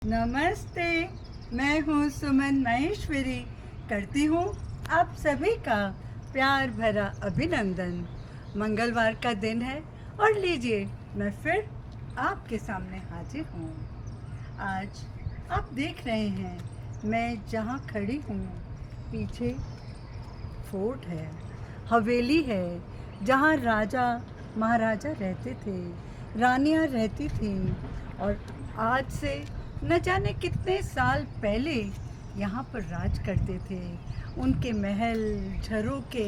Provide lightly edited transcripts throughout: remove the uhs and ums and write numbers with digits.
नमस्ते। मैं हूँ सुमन माहेश्वरी। करती हूँ आप सभी का प्यार भरा अभिनंदन। मंगलवार का दिन है और लीजिए मैं फिर आपके सामने हाजिर हूँ। आज आप देख रहे हैं मैं जहाँ खड़ी हूँ पीछे फोर्ट है, हवेली है, जहाँ राजा महाराजा रहते थे, रानियाँ रहती थीं और आज से न जाने कितने साल पहले यहाँ पर राज करते थे। उनके महल झरोके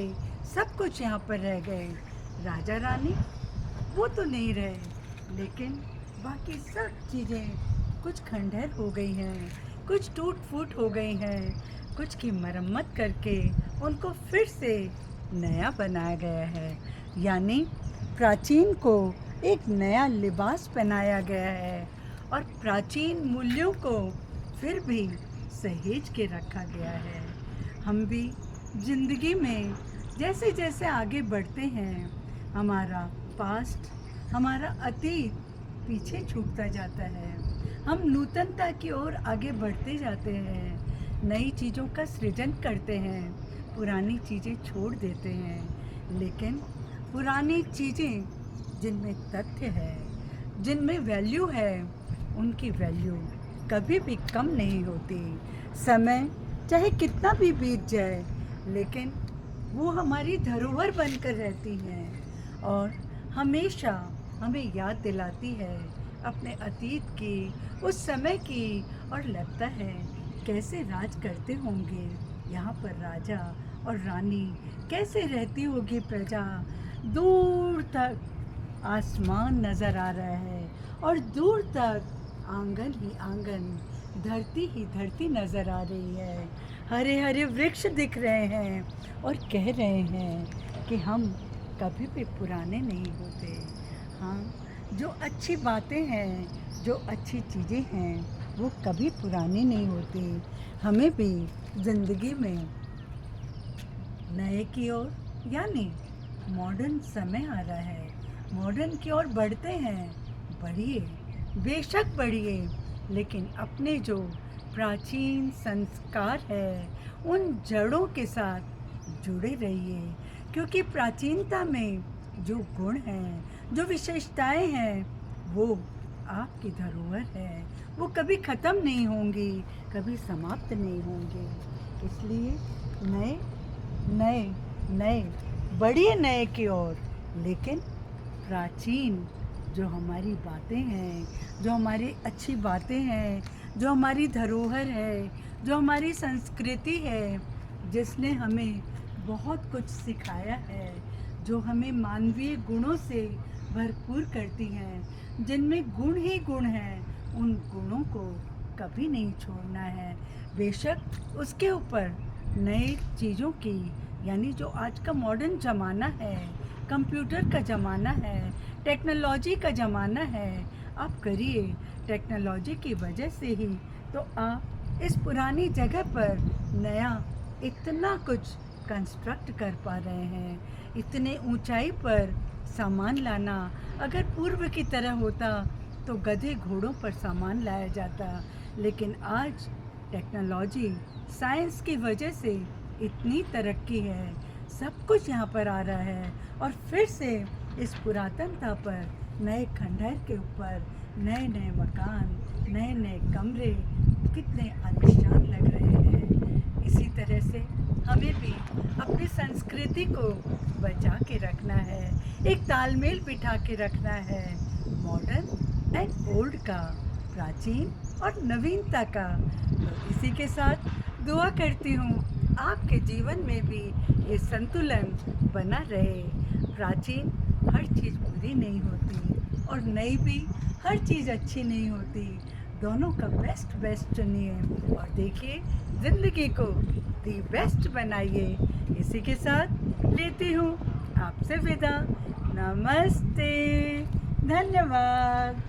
सब कुछ यहाँ पर रह गए। राजा रानी वो तो नहीं रहे, लेकिन बाकी सब चीज़ें कुछ खंडहर हो गई हैं, कुछ टूट फूट हो गई हैं, कुछ की मरम्मत करके उनको फिर से नया बनाया गया है। यानी प्राचीन को एक नया लिबास पहनाया गया है और प्राचीन मूल्यों को फिर भी सहेज के रखा गया है। हम भी ज़िंदगी में जैसे जैसे आगे बढ़ते हैं, हमारा पास्ट, हमारा अतीत पीछे छूटता जाता है। हम नूतनता की ओर आगे बढ़ते जाते हैं, नई चीज़ों का सृजन करते हैं, पुरानी चीज़ें छोड़ देते हैं। लेकिन पुरानी चीज़ें जिनमें तथ्य है, जिनमें वैल्यू है, उनकी वैल्यू कभी भी कम नहीं होती। समय चाहे कितना भी बीत जाए, लेकिन वो हमारी धरोहर बनकर रहती हैं और हमेशा हमें याद दिलाती है अपने अतीत की, उस समय की। और लगता है कैसे राज करते होंगे यहाँ पर राजा और रानी, कैसे रहती होगी प्रजा। दूर तक आसमान नज़र आ रहा है और दूर तक आंगन ही आंगन, धरती ही धरती नज़र आ रही है। हरे हरे वृक्ष दिख रहे हैं और कह रहे हैं कि हम कभी भी पुराने नहीं होते। हाँ, जो अच्छी बातें हैं, जो अच्छी चीज़ें हैं, वो कभी पुरानी नहीं होती। हमें भी ज़िंदगी में नए की ओर, यानी मॉडर्न समय आ रहा है, मॉडर्न की ओर बढ़ते हैं। बढ़िए, बेशक बढ़िए, लेकिन अपने जो प्राचीन संस्कार है, उन जड़ों के साथ जुड़े रहिए, क्योंकि प्राचीनता में जो गुण हैं, जो विशेषताएं हैं, वो आपकी धरोहर है। वो कभी ख़त्म नहीं होंगी, कभी समाप्त नहीं होंगी। इसलिए नए नए नए बढ़िए नए की ओर, लेकिन प्राचीन जो हमारी बातें हैं, जो हमारी अच्छी बातें हैं, जो हमारी धरोहर है, जो हमारी संस्कृति है, जिसने हमें बहुत कुछ सिखाया है, जो हमें मानवीय गुणों से भरपूर करती हैं, जिनमें गुण ही गुण हैं, उन गुणों को कभी नहीं छोड़ना है। बेशक उसके ऊपर नई चीज़ों की, यानी जो आज का मॉडर्न ज़माना है, कंप्यूटर का ज़माना है, टेक्नोलॉजी का ज़माना है, आप करिए। टेक्नोलॉजी की वजह से ही तो आप इस पुरानी जगह पर नया इतना कुछ कंस्ट्रक्ट कर पा रहे हैं। इतने ऊंचाई पर सामान लाना अगर पूर्व की तरह होता तो गधे घोड़ों पर सामान लाया जाता, लेकिन आज टेक्नोलॉजी, साइंस की वजह से इतनी तरक्की है, सब कुछ यहाँ पर आ रहा है और फिर से इस पुरातनता पर नए खंडहर के ऊपर नए नए मकान, नए नए कमरे कितने आलीशान लग रहे हैं। इसी तरह से हमें भी अपनी संस्कृति को बचा के रखना है, एक तालमेल बिठा के रखना है, मॉडर्न एंड ओल्ड का, प्राचीन और नवीनता का। तो इसी के साथ दुआ करती हूँ आपके जीवन में भी ये संतुलन बना रहे। प्राचीन हर चीज़ बुरी नहीं होती और नई भी हर चीज़ अच्छी नहीं होती। दोनों का बेस्ट चुनिए और देखिए ज़िंदगी को दी बेस्ट बनाइए। इसी के साथ लेती हूँ आपसे विदा। नमस्ते, धन्यवाद।